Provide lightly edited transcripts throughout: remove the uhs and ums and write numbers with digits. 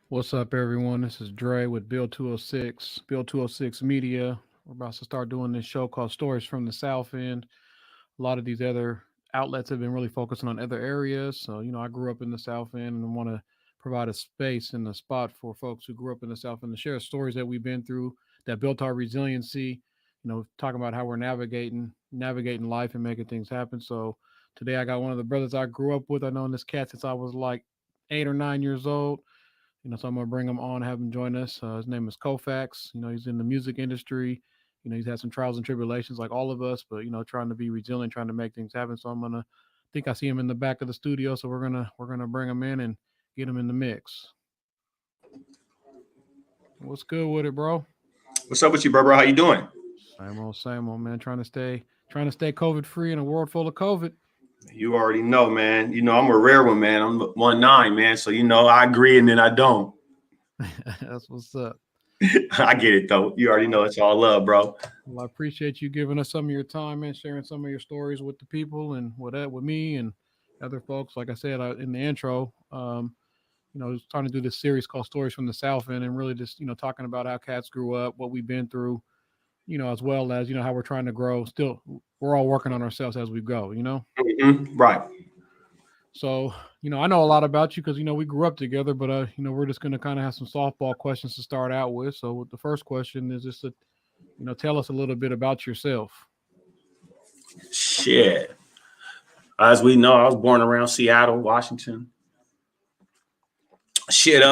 What's up, everyone? This is Dre with Bill 206, Bill 206 Media. We're about to start doing this show called Stories from the South End. A lot of these other outlets have been really focusing on other areas. So, I grew up in the South End and want to provide a space and a spot for folks who grew up in the South End to share stories that we've been through that built our resiliency. Talking about how we're navigating life and making things happen. So, today I got one of the brothers I grew up with. I known this cat since I was like 8 or 9 years old. So I'm gonna bring him on, have him join us. His name is Colfax. He's in the music industry. He's had some trials and tribulations like all of us, but trying to be resilient, trying to make things happen. So I'm gonna think I see him in the back of the studio. So we're gonna bring him in and get him in the mix. What's good with it, bro? What's up with you, bro? How you doing? Same old man. Trying to stay COVID free in a world full of COVID. You already know, man. I'm a rare one, man. I'm 1'9", man. So I agree and then I don't. That's what's up. I get it though. You already know it's all love, bro. Well, I appreciate you giving us some of your time and sharing some of your stories with the people and with me and other folks. Like I said in the intro, I was trying to do this series called Stories from the South End and really just, talking about how cats grew up, what we've been through, as well as, how we're trying to grow. Still, we're all working on ourselves as we go. Right. So, I know a lot about you because, we grew up together, but, we're just going to kind of have some softball questions to start out with. So, with the first question is just to, tell us a little bit about yourself. Shit. As we know, I was born around Seattle, Washington. Shit.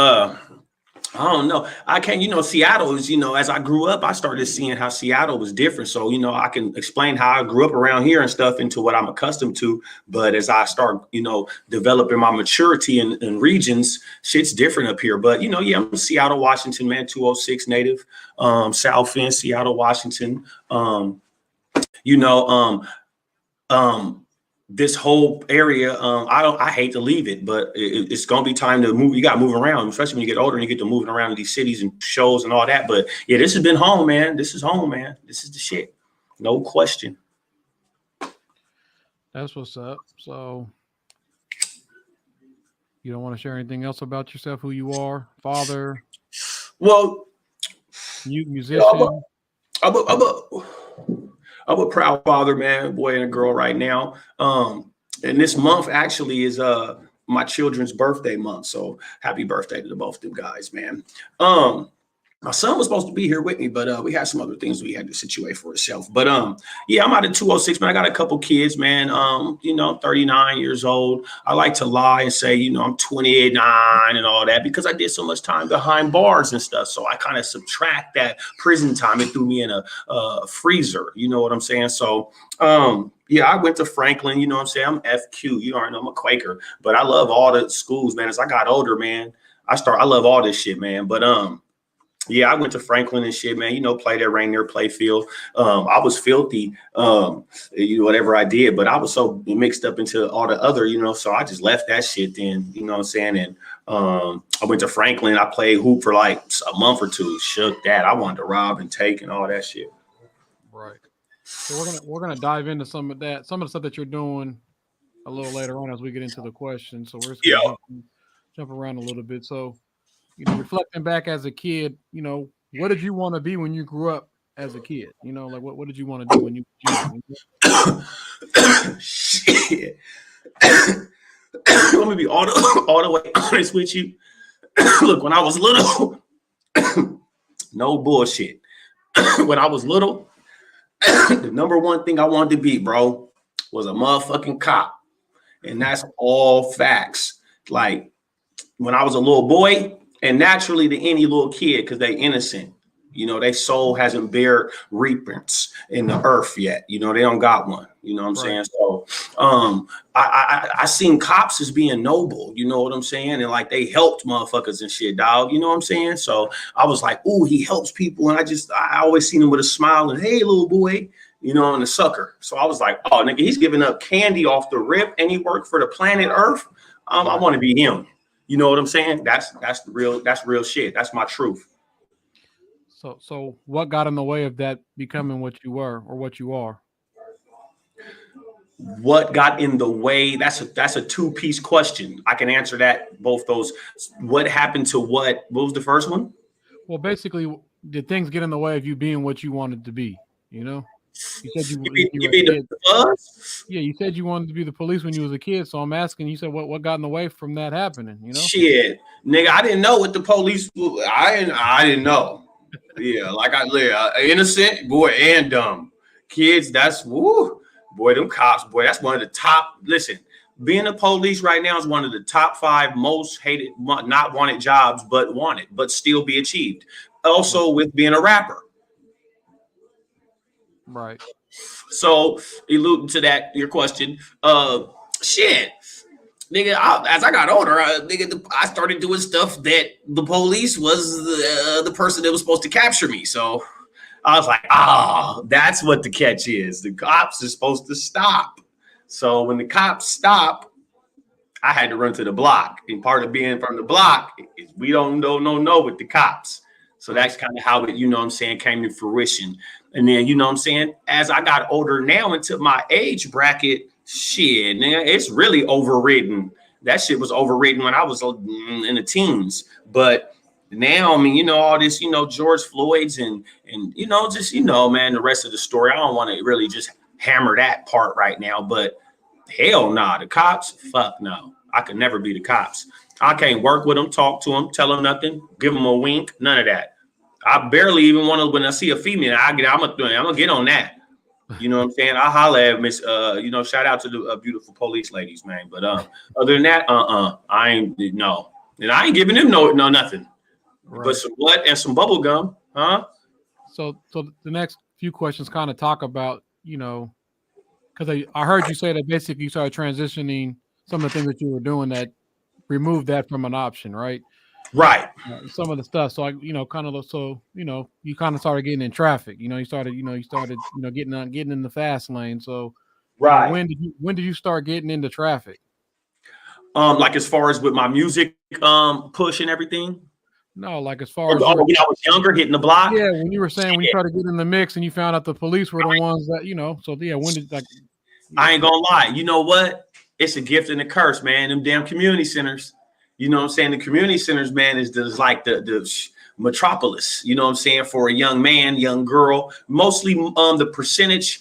I don't know. I can't, Seattle is, as I grew up, I started seeing how Seattle was different. So, I can explain how I grew up around here and stuff into what I'm accustomed to. But as I start, developing my maturity in regions, shit's different up here. But, yeah, I'm Seattle, Washington, man, 206 native, Southend, Seattle, Washington. You know, this whole area, I hate to leave it, but it's gonna be time to move. You got to move around, especially when you get older and you get to moving around in these cities and shows and all that. But yeah, this has been home, man. This is home, man. This is the shit, no question. That's what's up. So, you don't want to share anything else about yourself, who you are, father, Well, musician. I'm a, I'm a, I'm a proud father, man, boy and a girl right now. And this month actually is my children's birthday month. So happy birthday to the both of them guys, man. Um, my son was supposed to be here with me, but we had some other things we had to situate for itself. But yeah, I'm out of 206, man. I got a couple kids, man. 39 years old. I like to lie and say, I'm 29 and all that because I did so much time behind bars and stuff. So I kind of subtract that prison time. It threw me in a freezer. You know what I'm saying? So yeah, I went to Franklin. You know what I'm saying? I'm FQ. You already know I'm a Quaker, but I love all the schools, man. As I got older, man, I love all this shit, man. But yeah, I went to Franklin and shit, man. Played at Rainier Playfield. I was filthy, whatever I did, but I was so mixed up into all the other, so I just left that shit then, you know what I'm saying? And I went to Franklin. I played hoop for like a month or two. Shook that. I wanted to rob and take and all that shit. Right. So we're gonna dive into some of that, some of the stuff that you're doing a little later on as we get into the questions. So we're just Yeah. gonna jump around a little bit. So, reflecting back as a kid, what did you want to be when you grew up as a kid? Like what did you want to do when you were young? Shit. Let me be all the way honest with you. Look, when I was little, no bullshit. When I was little, the number one thing I wanted to be, bro, was a motherfucking cop. And that's all facts. Like when I was a little boy, and naturally to any little kid, because they innocent, their soul hasn't bear reprints in the earth yet. They don't got one. You know what I'm Right. saying? So I seen cops as being noble, you know what I'm saying? And like they helped motherfuckers and shit, dog. You know what I'm saying? So I was like, ooh, he helps people. And I always seen him with a smile and hey, little boy, and a sucker. So I was like, oh, nigga, he's giving up candy off the rip and he worked for the planet Earth. I want to be him. You know what I'm saying? That's real shit. That's my truth. So what got in the way of that becoming what you were or what you are? What got in the way? That's a two-piece question. I can answer that both those. What happened to what? What was the first one? Well, basically, did things get in the way of you being what you wanted to be? You know, you said You you you were a mean kid. the buzz? Yeah, you said you wanted to be the police when you was a kid. So I'm asking. You said what got in the way from that happening? You know. Shit, nigga, I didn't know what the police. I didn't know. Yeah, like I live innocent boy and dumb kids. That's woo boy. Them cops, boy. That's one of the top. Listen, being a police right now is one of the top 5 most hated, not wanted jobs, but wanted, but still be achieved. Also, with being a rapper. Right. So, alluding to that, your question, shit, nigga. As I got older, I started doing stuff that the police was the person that was supposed to capture me. So I was like, that's what the catch is. The cops are supposed to stop. So when the cops stop, I had to run to the block. And part of being from the block is we don't know with the cops. So that's kind of how it, you know what I'm saying, came to fruition. And then, you know what I'm saying, as I got older now into my age bracket, shit, man, it's really overridden. That shit was overridden when I was in the teens. But now, I mean, you know, all this, you know, George Floyd's and you know, just, you know, man, the rest of the story. I don't want to really just hammer that part right now, but hell nah, the cops, fuck no. I could never be the cops. I can't work with them, talk to them, tell them nothing, give them a wink, none of that. I barely even want to, when I see a female, I'm gonna get on that. You know what I'm saying? I holla at Miss, you know, shout out to the beautiful police ladies, man. But other than that, I ain't, no. And I ain't giving them no nothing. Right. But some what and some bubble gum, huh? So the next few questions kind of talk about, you know, because I heard you say that basically you started transitioning some of the things that you were doing that removed that from an option, right? Right. Some of the stuff. So I, you know, kind of so, you know, you kind of started getting in traffic. You know, you started getting in the fast lane. So Right. when did you start getting into traffic? Like as far as with my music push and everything. No, like as far When as I was younger, hitting the block. yeah, when you were saying when you started getting in the mix and you found out the police were the ones that, you know, so yeah, when did like I ain't gonna lie. You know what? It's a gift and a curse, man. Them damn community centers. You know what I'm saying? The community centers, man, is like the metropolis. You know what I'm saying? For a young man, young girl, mostly the percentage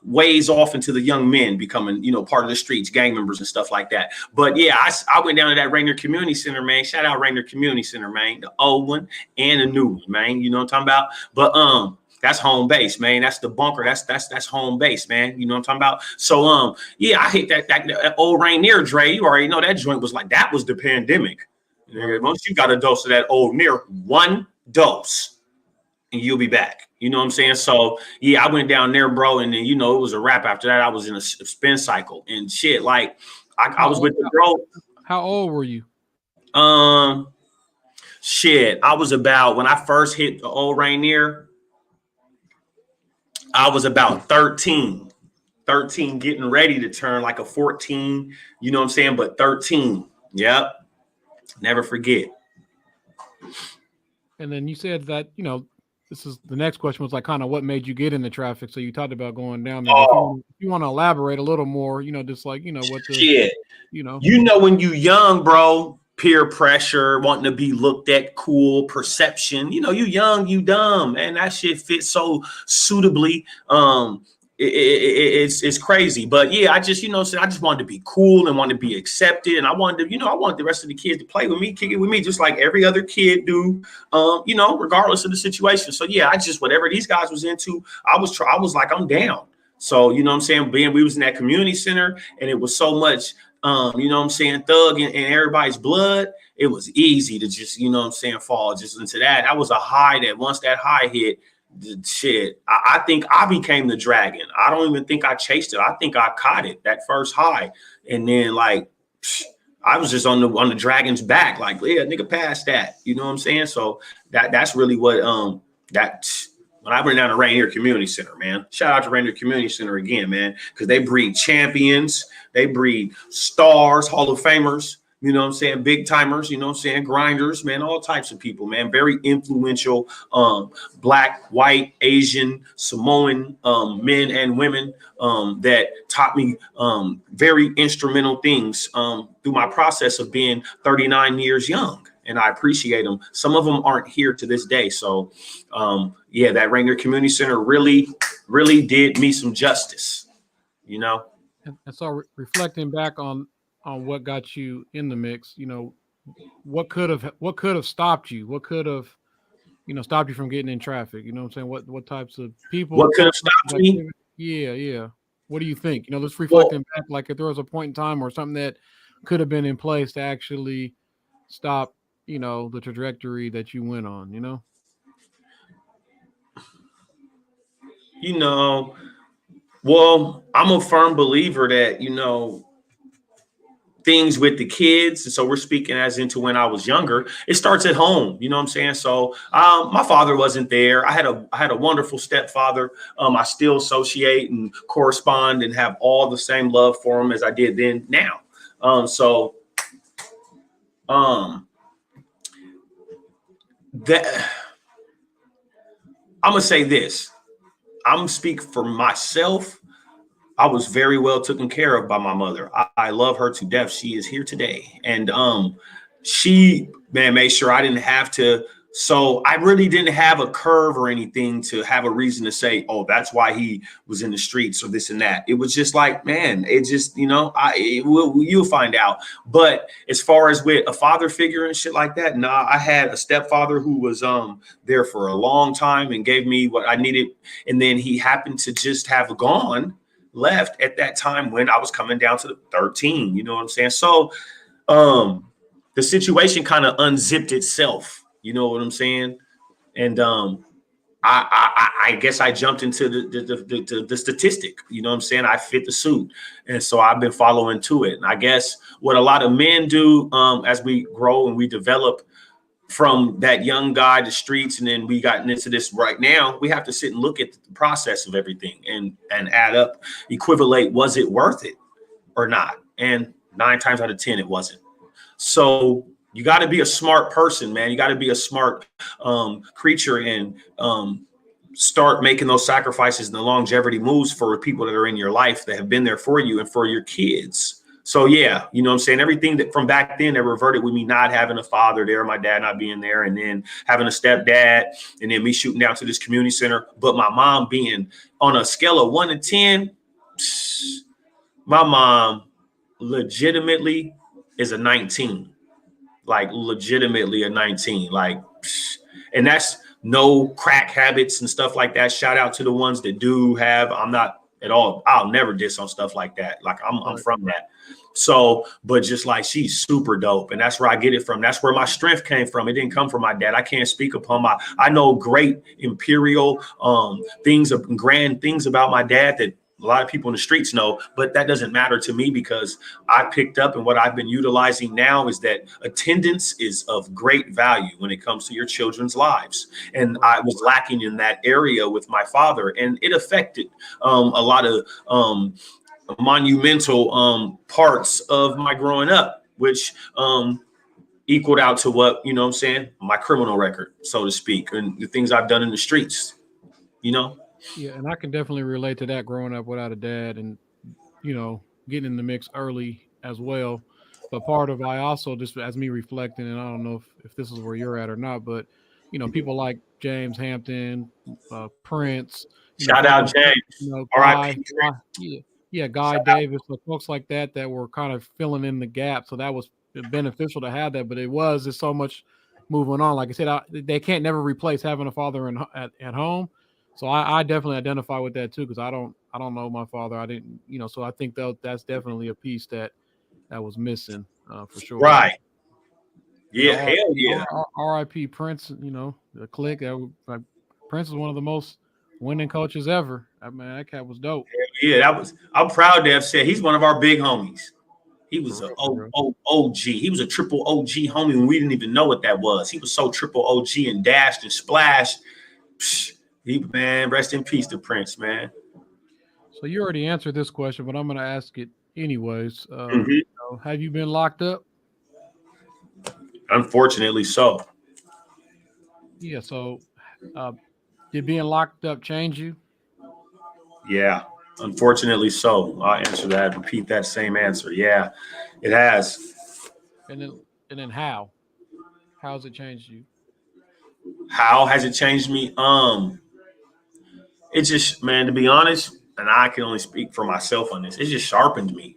weighs off into the young men becoming, you know, part of the streets, gang members and stuff like that. But yeah, I went down to that Rainier Community Center, man. Shout out Rainier Community Center, man. The old one and the new one, man. You know what I'm talking about? But that's home base, man. That's the bunker. That's home base, man. You know what I'm talking about? So yeah, I hit that old Rainier Dre. You already know that joint was like, that was the pandemic. Once you got a dose of that old near, one dose and you'll be back. You know what I'm saying? So yeah, I went down there, bro, and then, you know, it was a wrap after that. I was in a spin cycle and shit. Like I was with the bro. How old were you? Shit, I was about, when I first hit the old Rainier, I was about 13, getting ready to turn like a 14, you know what I'm saying? But 13, yep, never forget. And then you said that, you know, this is the next question was like kind of what made you get into traffic. So you talked about going down there. If you want to elaborate a little more, you know, just like, you know, what the shit, you know, when you young, bro, peer pressure, wanting to be looked at, cool, perception, you know, you young, you dumb, and that shit fits so suitably. It's crazy, but yeah, I just, you know, I just wanted to be cool and wanted to be accepted, and I wanted to, you know, I wanted the rest of the kids to play with me, kick it with me, just like every other kid do, you know, regardless of the situation. So yeah, I just, whatever these guys was into, I was like, I'm down. So you know what I'm saying, we was in that community center, and it was so much, you know what I'm saying, thug and everybody's blood. It was easy to just, you know what I'm saying, fall just into that. That was a high that once that high hit, shit, I think I became the dragon. I don't even think I chased it. I think I caught it, that first high. And then like, I was just on the dragon's back, like, yeah, nigga, past that. You know what I'm saying? So that's really what when I went down to Rainier Community Center, man. Shout out to Rainier Community Center again, man, because they breed champions, they breed stars, Hall of Famers. you know what I'm saying, big timers, you know what I'm saying, grinders, man, all types of people, man, very influential, Black, white, Asian, Samoan, men and women, that taught me very instrumental things through my process of being 39 years young. And I appreciate them. Some of them aren't here to this day. So yeah, that Rainier Community Center really, really did me some justice, you know. And so reflecting back on what got you in the mix, you know, what could have stopped you? What could have, you know, stopped you from getting in traffic? You know what I'm saying? What types of people, What could have stopped me? activity? Yeah, yeah. What do you think? You know, let's Well, reflecting back, like if there was a point in time or something that could have been in place to actually stop, you know, the trajectory that you went on, you know? you know, well, I'm a firm believer that, you know, things with the kids. And so we're speaking as into when I was younger, it starts at home. You know what I'm saying? So my father wasn't there. I had a wonderful stepfather. I still associate and correspond and have all the same love for him as I did then now. So um that I'm gonna say this. I'm gonna speak for myself. I was very well taken care of by my mother. I love her to death. She is here today. And she, man, made sure I didn't have to. So I really didn't have a curve or anything to have a reason to say, oh, that's why he was in the streets or this and that. It was just like, man, it just, you know, you'll find out. But as far as with a father figure and shit like that, nah, I had a stepfather who was there for a long time and gave me what I needed. And then he happened to just have left at that time when I was coming down to the 13, you know what I'm saying? So the situation kind of unzipped itself, you know what I'm saying? And I guess I jumped into the statistic, you know what I'm saying? I fit the suit. And so I've been following to it. And I guess what a lot of men do as we grow and we develop from that young guy, the streets, and then we gotten into this right now, we have to sit and look at the process of everything and add up, equivalate, was it worth it or not? And 9 times out of 10, it wasn't. So you got to be a smart person, man. You got to be a smart creature and start making those sacrifices and the longevity moves for people that are in your life that have been there for you and for your kids. So, yeah, you know what I'm saying? Everything that from back then that reverted with me not having a father there, my dad not being there, and then having a stepdad, and then me shooting down to this community center. But my mom being on a scale of 1 to 10, my mom legitimately is a 19, like legitimately a 19, like, and that's no crack habits and stuff like that. Shout out to the ones that do have. I'm not at all. I'll never diss on stuff like that. Like I'm from that. So, but just like she's super dope. And that's where I get it from. That's where my strength came from. It didn't come from my dad. I can't speak upon I know great imperial things, grand things about my dad that a lot of people in the streets know, but that doesn't matter to me because I picked up and what I've been utilizing now is that attendance is of great value when it comes to your children's lives. And I was lacking in that area with my father, and it affected a lot of monumental parts of my growing up, which equaled out to what, you know what I'm saying, my criminal record, so to speak, and the things I've done in the streets, you know? Yeah, and I can definitely relate to that growing up without a dad and, you know, getting in the mix early as well. But part of I also just as me reflecting, and I don't know if this is where you're at or not, but you know, people like James Hampton, Prince, you know, Shout out folks, James. you know, All right. Yeah, yeah, Guy Shout out. Davis, like folks like that were kind of filling in the gap. So that was beneficial to have that, but it was just so much moving on. Like I said, they can't never replace having a father at home. So I definitely identify with that too because I don't know my father. I didn't, you know. So I think that's definitely a piece that was missing for sure. Right. You Yeah, know, hell yeah. R.I.P. Prince. You know, the click. Like, Prince is one of the most winning coaches ever. I mean, that cat was dope. Yeah, I'm proud to have said he's one of our big homies. He was For a real, for real. OG. He was a triple OG homie and we didn't even know what that was. He was so triple OG and dashed and splashed. Psh, man, rest in peace to Prince, man. So you already answered this question, but I'm going to ask it anyways. Mhm. Have you been locked up? Unfortunately so. Yeah. So, uh, did being locked up change you? Yeah, unfortunately so. I'll answer that, repeat that same answer. Yeah, it has. And then, how? How's it changed you? How has it changed me? It just, man, to be honest, and I can only speak for myself on this, it just sharpened me.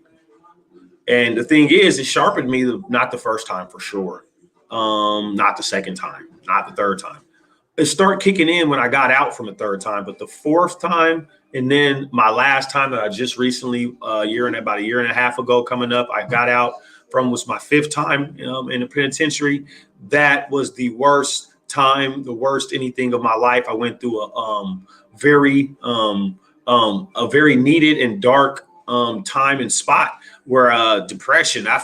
And the thing is, it sharpened me not the first time for sure. Not the second time, not the third time. It started kicking in when I got out from the third time, but the fourth time, and then my last time that I just recently, about a year and a half ago, coming up, I got out from was my fifth time in the penitentiary. That was the worst time, the worst anything of my life. I went through very, a very needed and dark time and spot where depression. I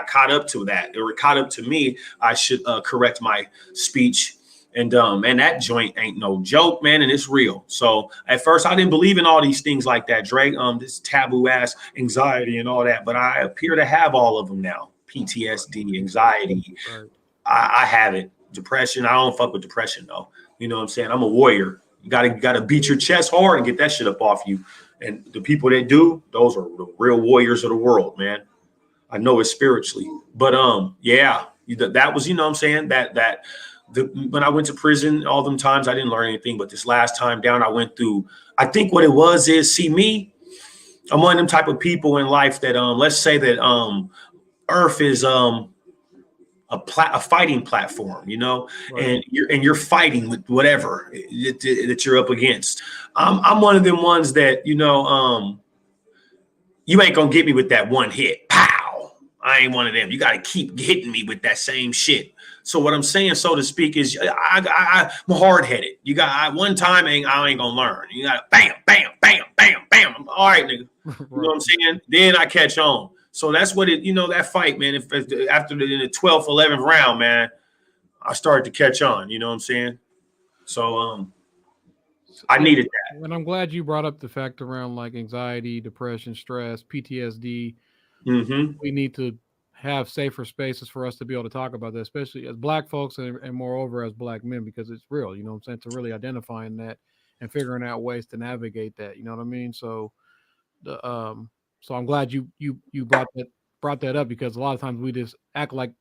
caught up to that, or it caught up to me. I should correct my speech. And that joint ain't no joke, man, and it's real. So at first I didn't believe in all these things like that, Drake, this taboo ass anxiety and all that, but I appear to have all of them now. PTSD, anxiety. Right. I have it. Depression. I don't fuck with depression though. You know what I'm saying? I'm a warrior. You gotta beat your chest hard and get that shit up off you. And the people that do, those are the real warriors of the world, man. I know it spiritually, but yeah, that was, you know what I'm saying, when I went to prison, all them times I didn't learn anything, but this last time down, I went through. I think what it was is, see me, I'm one of them type of people in life that let's say that Earth is a fighting platform, you know, Right. and you're fighting with whatever that you're up against. I'm one of them ones that, you know, you ain't gonna get me with that one hit. Pow! I ain't one of them. You got to keep hitting me with that same shit. So what I'm saying, so to speak, is I'm hard headed. You got one time, I ain't gonna learn. You got bam, bam, bam, bam, bam. I'm, all right, nigga. Right. You know what I'm saying? Then I catch on. So that's what it. You know that fight, man. If after in the 12th, 11th round, man, I started to catch on. You know what I'm saying? So I Yeah. needed that. And I'm glad you brought up the fact around like anxiety, depression, stress, PTSD. Mm-hmm. We need to have safer spaces for us to be able to talk about that, especially as black folks and moreover as black men, because it's real, you know what I'm saying? To really identifying that and figuring out ways to navigate that, you know what I mean? So the so I'm glad you brought that up, because a lot of times we just act like,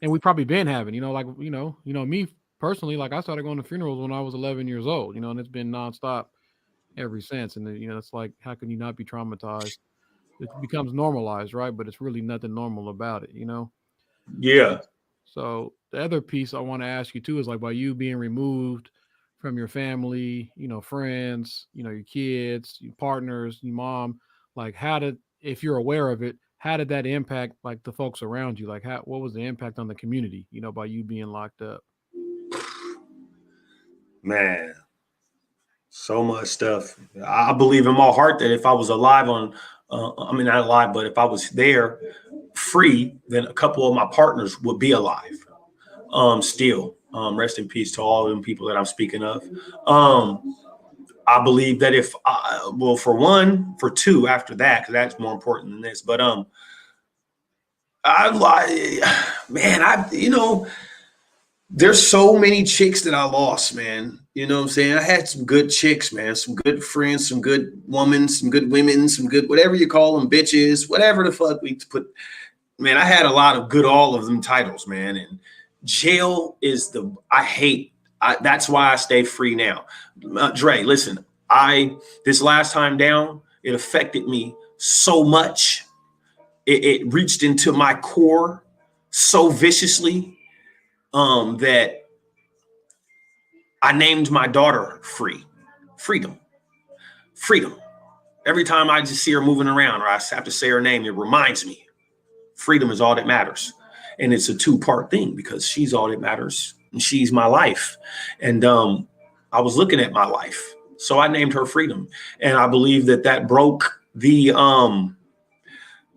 and we probably been having, you know, like, me personally, like I started going to funerals when I was 11 years old, you know, and it's been nonstop ever since. And then, it's like, how can you not be traumatized? It becomes normalized, right? But it's really nothing normal about it, you know? Yeah. So the other piece I want to ask you too is like, by you being removed from your family, friends, your kids, your partners, your mom, like if you're aware of it, how did that impact like the folks around you? Like what was the impact on the community, by you being locked up? Man, so much stuff. I believe in my heart that if I was alive I mean, not alive, but if I was there free, then a couple of my partners would be alive. Still, rest in peace to all of them people that I'm speaking of. I believe that well, for one, for two, after that, because that's more important than this. But man, there's so many chicks that I lost, man. You know what I'm saying? I had some good chicks, man, some good friends, some good women, some good women, some good, whatever you call them, bitches, whatever the fuck we put. Man, I had a lot of good, all of them titles, man. And jail is that's why I stay free now. Dre, listen, this last time down, it affected me so much. It reached into my core so viciously that I named my daughter Freedom. Every time I just see her moving around or I have to say her name, it reminds me freedom is all that matters. And it's a two-part thing because she's all that matters and she's my life. And I was looking at my life. So I named her Freedom. And I believe that broke the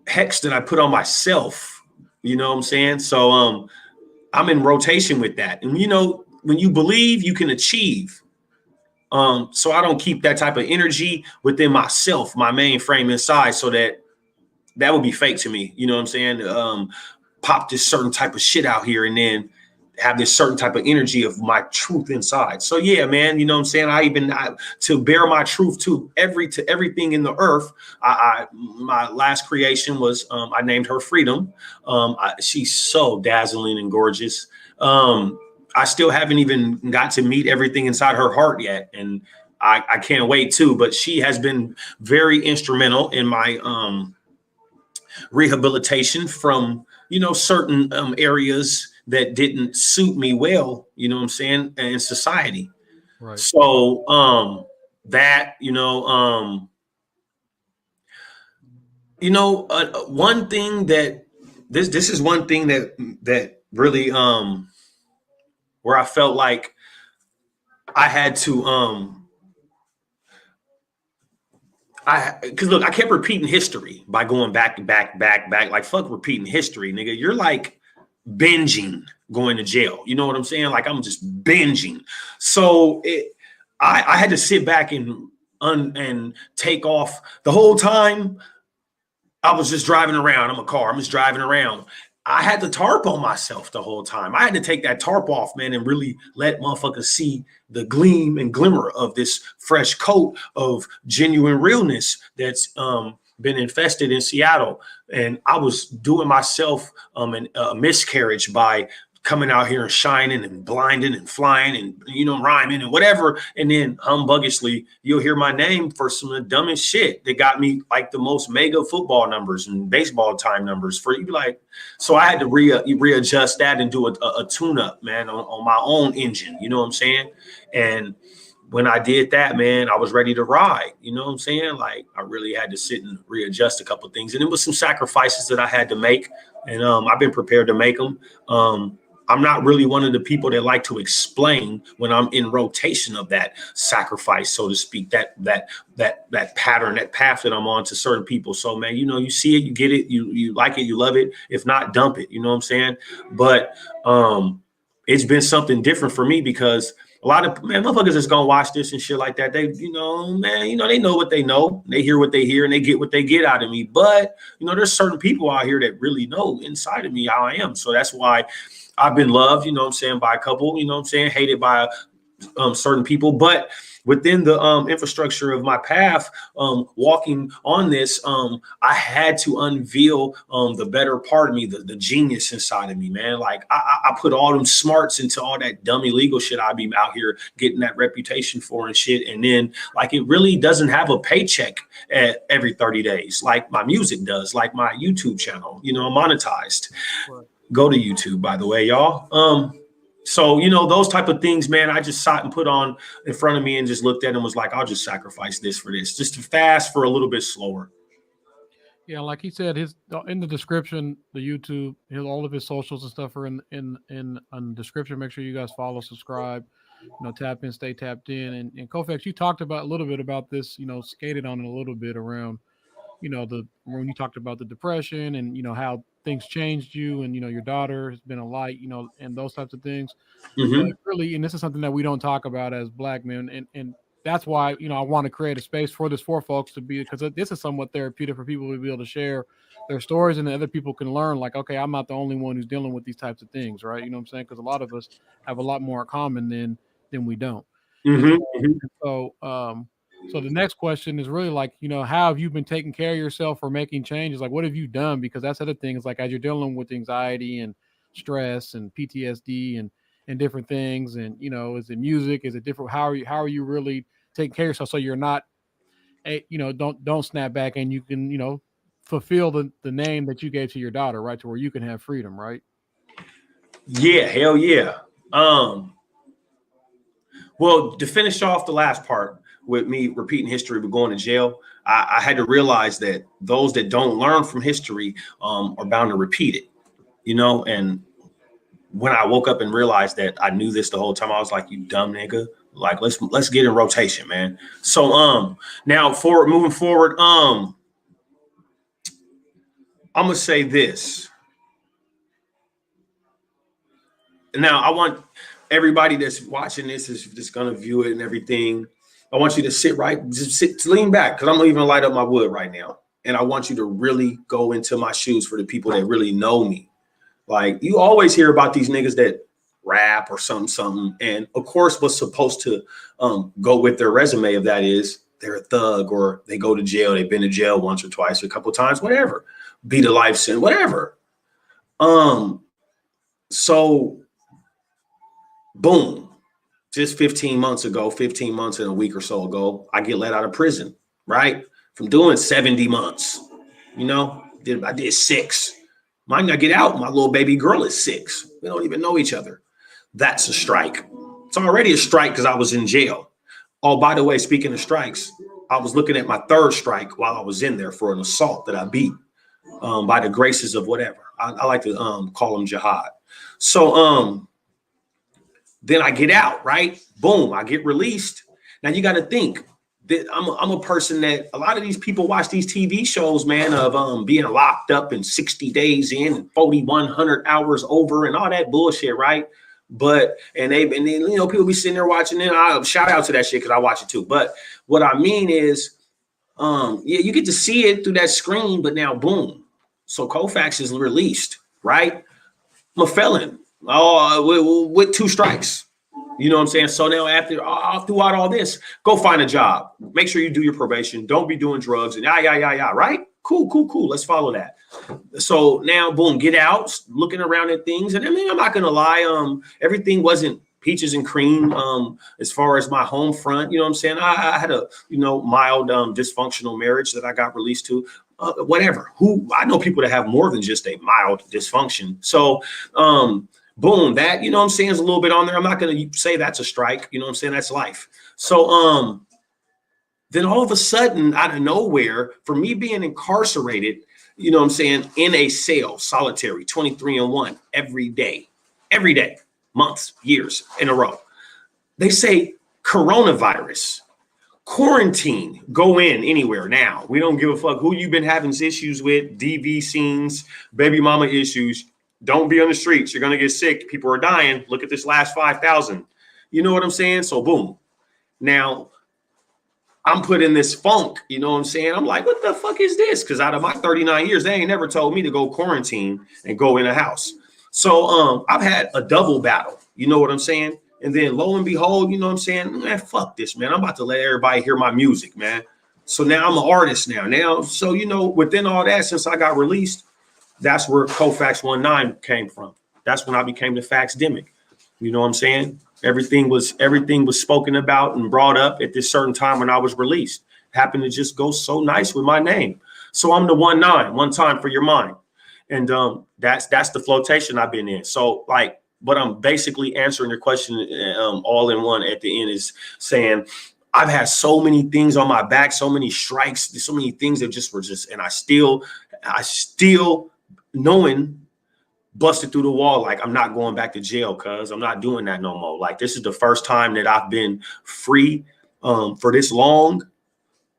hex that I put on myself. You know what I'm saying? So I'm in rotation with that. And, when you believe, you can achieve. So I don't keep that type of energy within myself, my mainframe inside, so that would be fake to me. You know what I'm saying? pop this certain type of shit out here and then have this certain type of energy of my truth inside. So yeah, man, you know what I'm saying? To bear my truth to everything in the earth. My last creation was, I named her Freedom. She's so dazzling and gorgeous. I still haven't even got to meet everything inside her heart yet. And I can't wait to, but she has been very instrumental in my, rehabilitation from, certain areas that didn't suit me well, you know what I'm saying, in society. Right. So one thing that this is one thing that really where I felt like I had to because look, I kept repeating history by going back. Like, fuck repeating history, nigga. You're like binging going to jail. You know what I'm saying? Like, I'm just binging. So I had to sit back and take off the whole time. I was just driving around. I'm just driving around. I had the tarp on myself the whole time. I had to take that tarp off, man, and really let motherfuckers see the gleam and glimmer of this fresh coat of genuine realness that's been infested in Seattle. And I was doing myself a miscarriage by coming out here and shining and blinding and flying and, rhyming and whatever. And then humbuggishly, you'll hear my name for some of the dumbest shit that got me like the most mega football numbers and baseball time numbers for you. Like, so I had to readjust that and do a tune up, man, on my own engine. You know what I'm saying? And when I did that, man, I was ready to ride. You know what I'm saying? Like, I really had to sit and readjust a couple of things. And it was some sacrifices that I had to make. And I've been prepared to make them. I'm not really one of the people that like to explain when I'm in rotation of that sacrifice, so to speak, that pattern, that path that I'm on to certain people. So, man, you see it, you get it, you like it, you love it. If not, dump it. You know what I'm saying? But it's been something different for me because a lot of motherfuckers that's gonna watch this and shit like that. They, they know what they know. They hear what they hear and they get what they get out of me. But, there's certain people out here that really know inside of me how I am. So that's why I've been loved, by a couple, hated by certain people. But within the infrastructure of my path, walking on this, I had to unveil the better part of me, the genius inside of me, man. Like, I put all them smarts into all that dumb illegal shit I be out here getting that reputation for and shit. And then, like, it really doesn't have a paycheck every 30 days like my music does, like my YouTube channel, monetized. Right. Go to YouTube, by the way, y'all. So, those type of things, man, I just sat and put on in front of me and just looked at and was like, I'll just sacrifice this for this, just to fast for a little bit slower. Yeah, like he said, in the description, the YouTube, all of his socials and stuff are in the description. Make sure you guys follow, subscribe, tap in, stay tapped in. And Colfax, you talked about a little bit about this, skated on it a little bit around, when you talked about the depression and, how things changed you and, your daughter has been a light, and those types of things. Mm-hmm. But really, and this is something that we don't talk about as Black men. And that's why, I want to create a space for this for folks to be, because this is somewhat therapeutic for people to be able to share their stories and other people can learn, like, okay, I'm not the only one who's dealing with these types of things. Right. You know what I'm saying? Because a lot of us have a lot more in common than we don't. Mm-hmm. So the next question is really like, how have you been taking care of yourself or making changes? Like, what have you done? Because that's the other thing is like, as you're dealing with anxiety and stress and PTSD and different things. And, is it music? Is it different? How are you really taking care of yourself? So you're not, don't snap back and you can, fulfill the name that you gave to your daughter, right? To where you can have freedom, right? Yeah. Hell yeah. Well, to finish off the last part with me repeating history but going to jail, I had to realize that those that don't learn from history are bound to repeat it, and when I woke up and realized that I knew this the whole time, I was like, you dumb nigga, like, let's get in rotation, man. So now moving forward, I'm gonna say this. Now I want everybody that's watching this is just gonna view it and everything. I want you to lean back, because I'm gonna even light up my wood right now. And I want you to really go into my shoes for the people that really know me. Like you always hear about these niggas that rap or something. And of course, what's supposed to go with their resume of that is they're a thug or they go to jail. They've been to jail once or twice, or a couple of times, whatever. Beat a life sentence, whatever. So boom, just 15 months and a week or so ago, I get let out of prison, right? From doing 70 months, you know, I did 6. Might not get out. My little baby girl is 6. We don't even know each other. That's a strike. It's already a strike because I was in jail. Oh, by the way, speaking of strikes, I was looking at my 3rd strike while I was in there for an assault that I beat by the graces of whatever. I like to call them jihad. So then I get out, right? Boom, I get released. Now you got to think that I'm a person that a lot of these people watch these TV shows, man, of being locked up in 60 days in and 4,100 hours over and all that bullshit, right? But and then you know people be sitting there watching it. I shout out to that shit because I watch it too. But what I mean is, yeah, you get to see it through that screen, but now boom, so Colfax is released, right? I'm a felon, with 2 strikes. You know what I'm saying? So now after throughout all this, go find a job. Make sure you do your probation. Don't be doing drugs and yeah, right? Cool. Let's follow that. So now, boom, get out, looking around at things. And I mean, I'm not gonna lie, everything wasn't peaches and cream as far as my home front. You know what I'm saying? I had a mild dysfunctional marriage that I got released to. Whatever. I know people that have more than just a mild dysfunction. So boom, that, you know what I'm saying, is a little bit on there. I'm not going to say that's a strike. You know what I'm saying? That's life. So then all of a sudden, out of nowhere, for me being incarcerated, you know what I'm saying, in a cell, solitary, 23-1, every day, months, years in a row, they say coronavirus, quarantine, go in anywhere now. We don't give a fuck who you've been having issues with, DV scenes, baby mama issues. Don't be on the streets. You're going to get sick. People are dying. Look at this last 5,000. You know what I'm saying? So boom. Now I'm put in this funk. You know what I'm saying? I'm like, what the fuck is this? Because out of my 39 years, they ain't never told me to go quarantine and go in a house. So I've had a double battle. You know what I'm saying? And then lo and behold, you know what I'm saying? Man, fuck this, man. I'm about to let everybody hear my music, man. So now I'm an artist now. So, you know, within all that, since I got released, that's where Colfax 19 came from. That's when I became the Faxdemic. You know what I'm saying? Everything was spoken about and brought up at this certain time when I was released. Happened to just go so nice with my name. So I'm the 19, one time for your mind. And that's the flotation I've been in. So like, but I'm basically answering your question all in one at the end is saying, I've had so many things on my back, so many strikes, so many things that just were and I still knowing busted through the wall. Like, I'm not going back to jail, cuz I'm not doing that no more. Like, this is the first time that I've been free for this long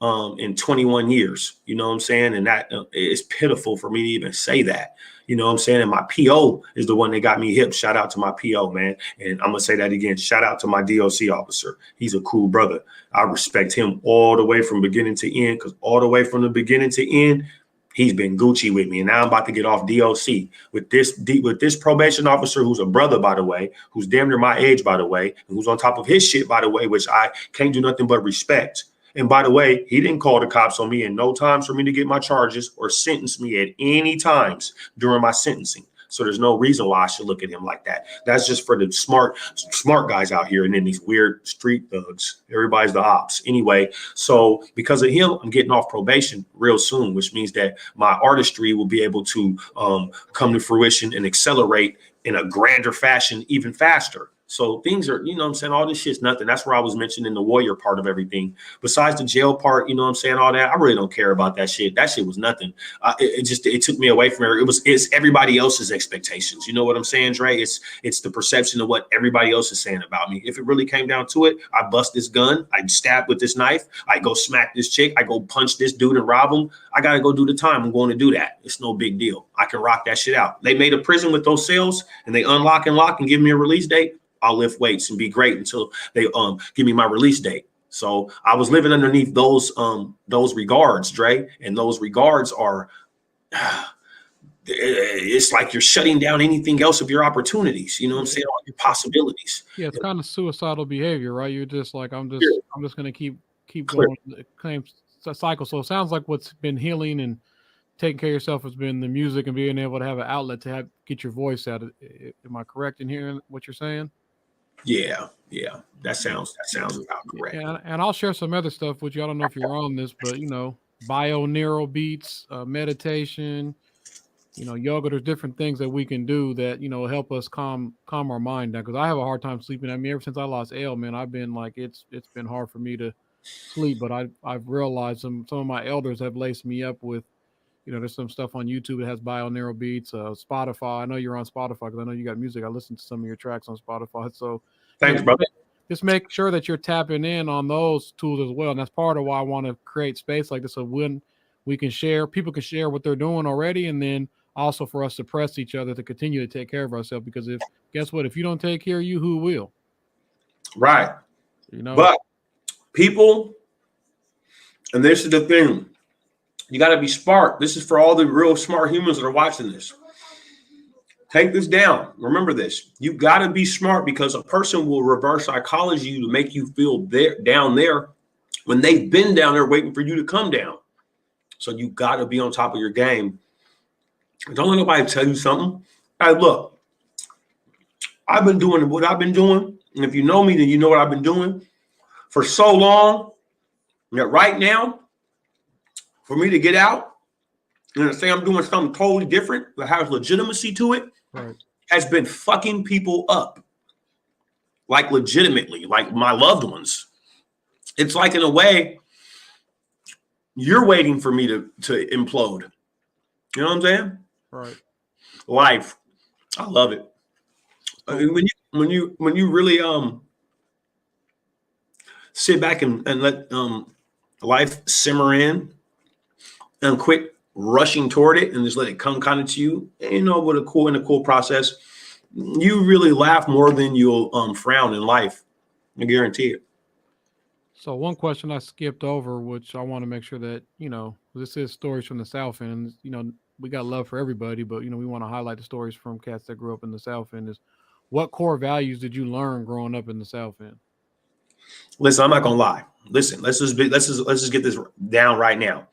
in 21 years. You know what I'm saying? And that is pitiful for me to even say that. You know what I'm saying? And my PO is the one that got me hip. Shout out to my PO, man. And I'm going to say that again. Shout out to my DOC officer. He's a cool brother. I respect him all the way from beginning to end, because all the way from the beginning to end, he's been Gucci with me. And now I'm about to get off DOC with this probation officer, who's a brother, by the way, who's damn near my age, by the way, and who's on top of his shit, by the way, which I can't do nothing but respect. And by the way, he didn't call the cops on me in no times for me to get my charges or sentence me at any times during my sentencing. So there's no reason why I should look at him like that. That's just for the smart guys out here. And then these weird street thugs, everybody's the ops. Anyway, so because of him, I'm getting off probation real soon, which means that my artistry will be able to come to fruition and accelerate in a grander fashion even faster. So things are, you know what I'm saying? All this shit's nothing. That's where I was mentioning the warrior part of everything. Besides the jail part, you know what I'm saying? All that. I really don't care about that shit. That shit was nothing. It took me away from it. It's everybody else's expectations. You know what I'm saying, Dre? It's the perception of what everybody else is saying about me. If it really came down to it, I bust this gun, I stab with this knife, I go smack this chick, I go punch this dude and rob him. I got to go do the time. I'm going to do that. It's no big deal. I can rock that shit out. They made a prison with those cells and they unlock and lock and give me a release date. I'll lift weights and be great until they give me my release date. So I was living underneath those regards, Dre, and those regards are it's like you're shutting down anything else of your opportunities. You know what I'm saying? All your possibilities. Yeah, it's kind of suicidal behavior, right? You're just like, Clear, I'm just gonna keep clear. going the claim cycle. So it sounds like what's been healing and taking care of yourself has been the music and being able to have an outlet to get your voice out. Am I correct in hearing what you're saying? Yeah, yeah. That sounds about correct. And I'll share some other stuff with you. I don't know if you're on this, but bio-neural beats, meditation, yoga. There's different things that we can do that help us calm our mind down. Because I have a hard time sleeping. I mean, ever since I lost Ale, man, I've been like it's been hard for me to sleep. But I've realized some of my elders have laced me up with. There's some stuff on YouTube that has bio-neural beats, Spotify. I know you're on Spotify because I know you got music. I listened to some of your tracks on Spotify. So, Thanks, brother. just make sure that you're tapping in on those tools as well. And that's part of why I want to create space like this. So when we can share, people can share what they're doing already. And then also for us to press each other to continue to take care of ourselves. Because guess what? If you don't take care of you, who will? Right. But people, and this is the thing. You got to be smart. This is for all the real smart humans that are watching this. Take this down. Remember this. You got to be smart because a person will reverse psychology to make you feel down there when they've been down there waiting for you to come down. So you got to be on top of your game. Don't let nobody tell you something. Hey, look, I've been doing what I've been doing. And if you know me, then you know what I've been doing for so long that right now, for me to get out and say I'm doing something totally different that has legitimacy to it, right, has been fucking people up. Like legitimately, like my loved ones. It's like in a way, you're waiting for me to implode. You know what I'm saying? Right. Life. I love it. I mean, when you really sit back and let life simmer in and quit rushing toward it and just let it come kind of to you, with a cool process, you really laugh more than you'll frown in life. I guarantee it. So one question I skipped over, which I want to make sure that, this is stories from the South End, we got love for everybody, but, we want to highlight the stories from cats that grew up in the South End. Is what core values did you learn growing up in the South End? Listen, I'm not going to lie. Listen, let's just get this down right now.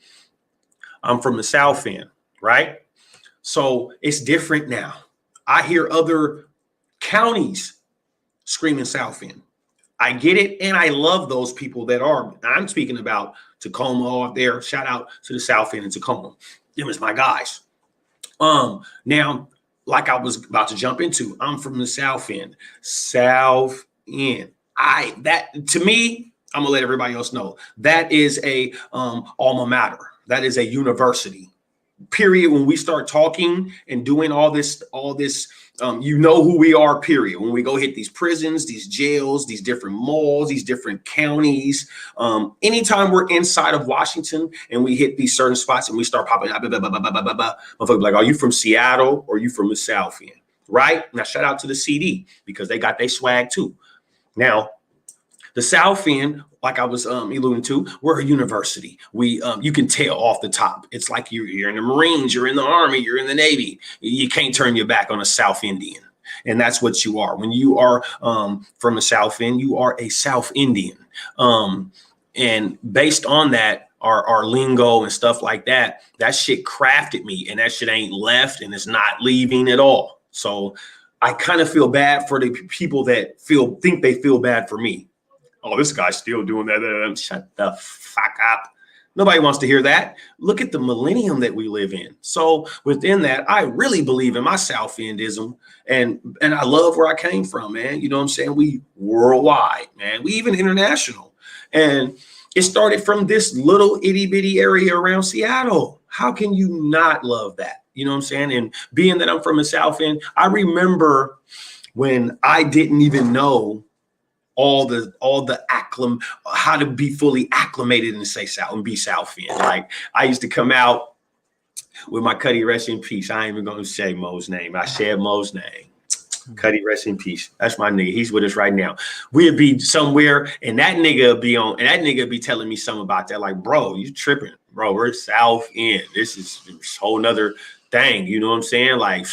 I'm from the South End, right? So it's different now. I hear other counties screaming South End. I get it, and I love those people that are. I'm speaking about Tacoma out there. Shout out to the South End in Tacoma. Them is my guys. Now, like I was about to jump into, I'm from the South End. South End. That to me, I'm gonna let everybody else know that is a alma mater. That is a university. Period. When we start talking and doing all this, who we are, period. When we go hit these prisons, these jails, these different malls, these different counties, anytime we're inside of Washington and we hit these certain spots and we start popping up, motherfuckers like, are you from Seattle or are you from the South End? Right? Now, shout out to the CD because they got their swag too. Now, the South End, like I was alluding to, we're a university. You can tell off the top. It's like you're in the Marines, you're in the Army, you're in the Navy. You can't turn your back on a South Indian. And that's what you are. When you are from the South End, you are a South Indian. And based on that, our lingo and stuff like that, that shit crafted me. And that shit ain't left and it's not leaving at all. So I kind of feel bad for the people that think they feel bad for me. Oh, this guy's still doing that. Shut the fuck up. Nobody wants to hear that. Look at the millennium that we live in. So within that, I really believe in my South Endism, and I love where I came from, man. You know what I'm saying? We worldwide, man. We even international. And it started from this little itty bitty area around Seattle. How can you not love that? You know what I'm saying? And being that I'm from the South End, I remember when I didn't even know all the how to be fully acclimated and say South and be South End. Like I used to come out with my Cuddy, rest in peace. I ain't even gonna say Mo's name. I said Mo's name. Cuddy, rest in peace. That's my nigga. He's with us right now. We'd be somewhere and that nigga be telling me something about that. Like, bro, you tripping, bro. We're South End. This is a whole nother dang, you know what I'm saying? Like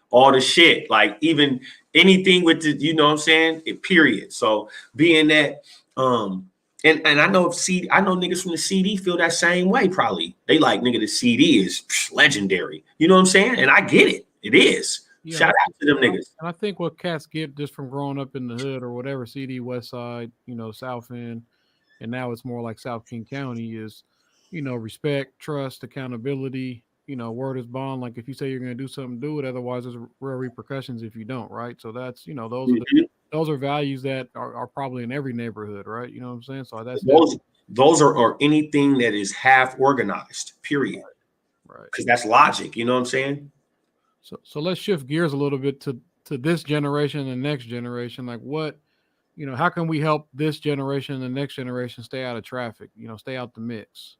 all the shit, like even anything with the, you know what I'm saying? Period. So being that, and I know I know niggas from the CD feel that same way. Probably they like, nigga, the CD is legendary. You know what I'm saying? And I get it. It is. Yeah, Shout out to them niggas. and I think what cats get just from growing up in the hood or whatever, CD, West Side, Southend, and now it's more like South King County is, respect, trust, accountability. Word is bond. Like if you say you're going to do something, do it. Otherwise, there's real repercussions if you don't. Right. So that's those are values that are probably in every neighborhood. Right. You know what I'm saying? So that's those are anything that is half organized. Period. Right. Because that's logic. You know what I'm saying? So let's shift gears a little bit to this generation and the next generation. Like what, how can we help this generation and the next generation stay out of traffic, stay out the mix?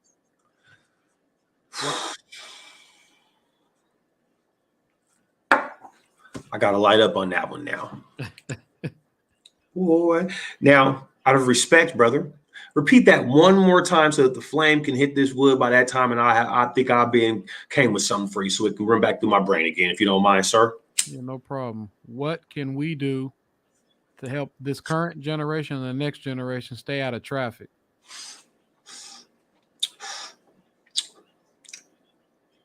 I got to light up on that one now. Boy. Now, out of respect, brother, repeat that one more time so that the flame can hit this wood by that time. And I think came with something for you so it can run back through my brain again, if you don't mind, sir. Yeah, no problem. What can we do to help this current generation and the next generation stay out of traffic?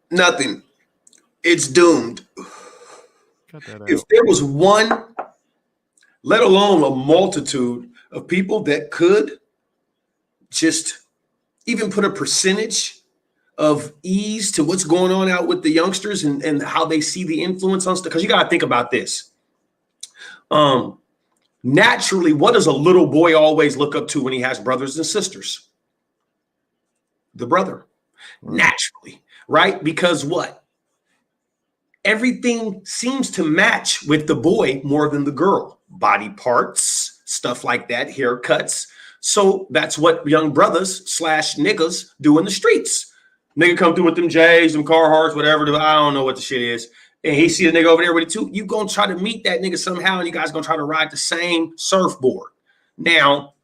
Nothing. It's doomed. Cut that out. If there was one, let alone a multitude of people that could just even put a percentage of ease to what's going on out with the youngsters and how they see the influence on stuff. Because you got to think about this. Naturally, what does a little boy always look up to when he has brothers and sisters? The brother. Right. Naturally, right? Because what? Everything seems to match with the boy more than the girl. Body parts, stuff like that, haircuts. So that's what young brothers / niggas do in the streets. Nigga come through with them J's, them Carhartts, whatever. I don't know what the shit is. And he see a nigga over there with it too. You gonna try to meet that nigga somehow, and you guys gonna try to ride the same surfboard. Now,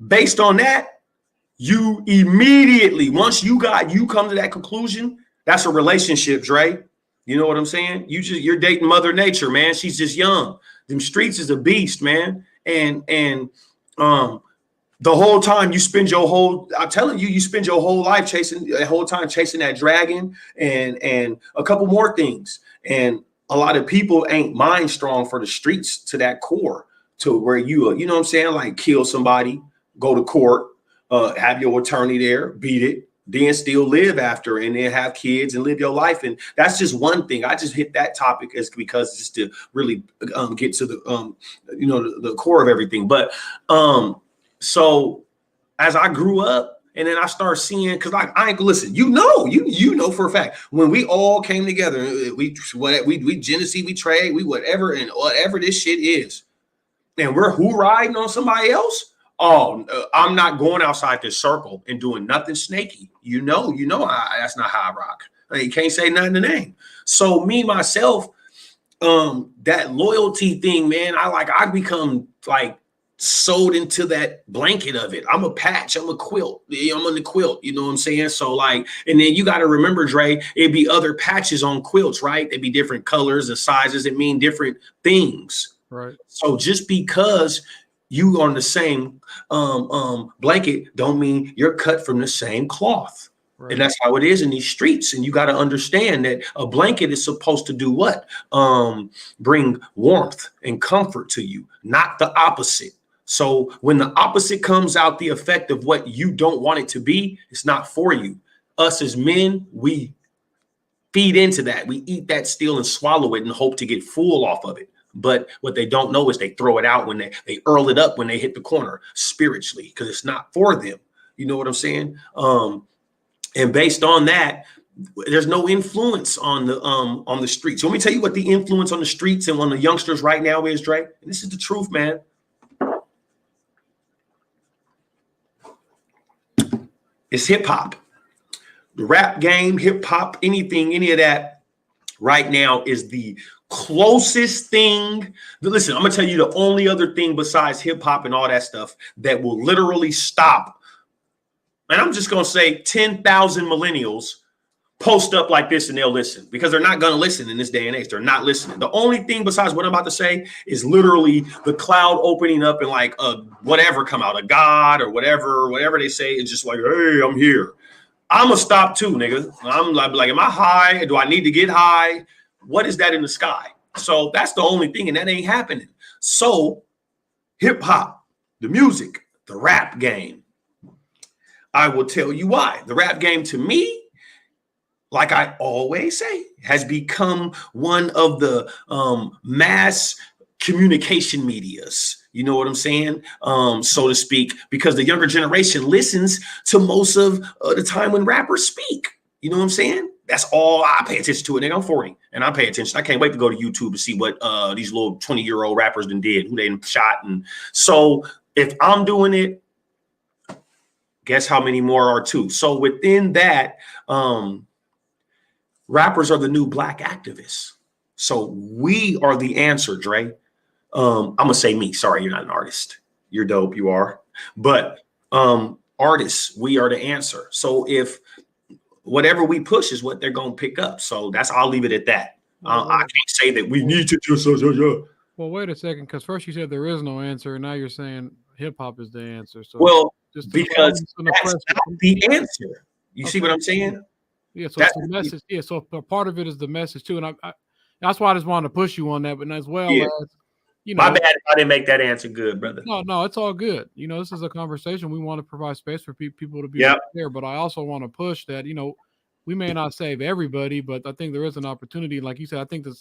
based on that, you immediately, once you come to that conclusion, that's a relationship, Dre. You know what I'm saying? You're dating Mother Nature, man. She's just young. Them streets is a beast, man. And the whole time you spend your whole, I'm telling you, you spend your whole life chasing that dragon and a couple more things. And a lot of people ain't mind strong for the streets to that core, to where you know what I'm saying? Like kill somebody, go to court, have your attorney there, beat it, then still live after, and then have kids and live your life. And that's just one thing. I just hit that topic because just to really get to the the core of everything. But so as I grew up, and then I started seeing, because I ain't listen, you know for a fact, when we all came together, we Genessee, we trade, we whatever, and whatever this shit is, and we're riding on somebody else. Oh, I'm not going outside this circle and doing nothing snaky. That's not how I rock. You can't say nothing to name. So me, myself, that loyalty thing, man, I become like sewed into that blanket of it. I'm a patch, I'm a quilt. I'm on the quilt, you know what I'm saying? So like, and then you got to remember, Dre, it'd be other patches on quilts, right? They'd be different colors and sizes. It mean different things. Right. So just because you on the same blanket don't mean you're cut from the same cloth. Right. And that's how it is in these streets. And you got to understand that a blanket is supposed to do what? Bring warmth and comfort to you, not the opposite. So when the opposite comes out, the effect of what you don't want it to be, it's not for you. Us as men, we feed into that. We eat that still and swallow it and hope to get full off of it. But what they don't know is they throw it out when they earl it up when they hit the corner spiritually, because it's not for them. You know what I'm saying? And based on that, there's no influence on the streets. So let me tell you what the influence on the streets and on the youngsters right now is, Dre. And this is the truth, man. It's hip hop. The rap game, hip hop, anything, any of that right now is the closest thing. Listen, I'm gonna tell you the only other thing besides hip hop and all that stuff that will literally stop. And I'm just gonna say 10,000 millennials post up like this and they'll listen, because they're not going to listen in this day and age. They're not listening. The only thing besides what I'm about to say is literally the cloud opening up and like whatever come out of God or whatever they say. It's just like, hey, I'm here. I'm going to stop too, nigga. I'm like, am I high? Do I need to get high? What is that in the sky? So that's the only thing, and that ain't happening. So hip hop, the music, the rap game, I will tell you why. The rap game to me, like I always say, has become one of the mass communication medias. You know what I'm saying? So to speak, because the younger generation listens to most of the time when rappers speak. You know what I'm saying? That's all I pay attention to it. Nigga, I'm 40 and I pay attention. I can't wait to go to YouTube to see what these little 20-year-old rappers did, who they shot. And so if I'm doing it, guess how many more are too? So within that, rappers are the new Black activists. So we are the answer, Dre. I'm gonna say me. Sorry, you're not an artist. You're dope. You are. But artists, we are the answer. So if whatever we push is what they're gonna pick up. So I'll leave it at that. I can't say that we need to just. Well, wait a second, because first you said there is no answer, and now you're saying hip hop is the answer. So well, because that's not the answer. You see what I'm saying? Yeah, so it's the message. Yeah, so part of it is the message too, and I that's why I just wanted to push you on that, but as well as my bad if I didn't make that answer good, brother. No, it's all good. This is a conversation. We want to provide space for people to be there, but I also want to push that. We may not save everybody, but I think there is an opportunity. Like you said, I think the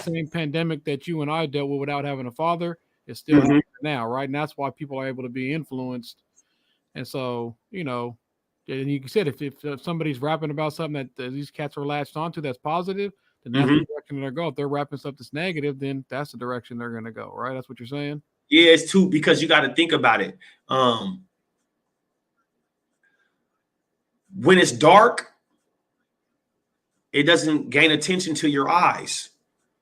same pandemic that you and I dealt with without having a father is still happening now, right? And that's why people are able to be influenced. And so, and you said if somebody's rapping about something that these cats are latched onto that's positive, then that's the direction they're going. If they're rapping stuff that's negative, then that's the direction they're going to go, right? That's what you're saying? Yeah, it's too, because you got to think about it. When it's dark, it doesn't gain attention to your eyes,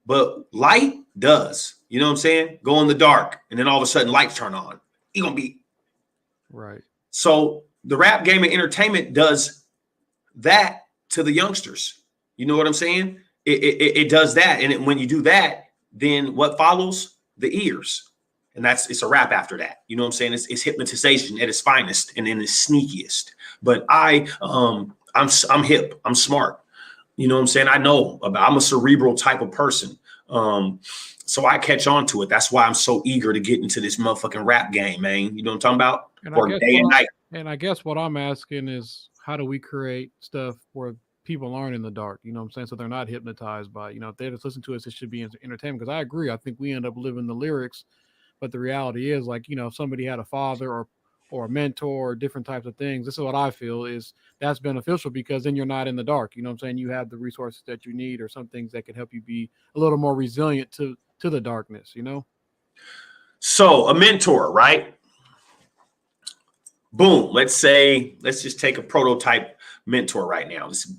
but light does. You know what I'm saying? Go in the dark, and then all of a sudden lights turn on. You're going to be right. So the rap game and entertainment does that to the youngsters. You know what I'm saying? It does that. And when you do that, then what follows? The ears. And it's a rap after that. You know what I'm saying? It's hypnotization at its finest and in its sneakiest. But I'm hip. I'm smart. You know what I'm saying? I'm a cerebral type of person. So I catch on to it. That's why I'm so eager to get into this motherfucking rap game, man. You know what I'm talking about? Or day and night. And I guess what I'm asking is, how do we create stuff where people aren't in the dark? You know what I'm saying? So they're not hypnotized by, if they just listen to us, it should be entertainment. Because I agree. I think we end up living the lyrics. But the reality is, like, if somebody had a father or a mentor or different types of things, this is what I feel is that's beneficial, because then you're not in the dark. You know what I'm saying? You have the resources that you need, or some things that can help you be a little more resilient to the darkness, So a mentor, right? Boom. Let's just take a prototype mentor right now. This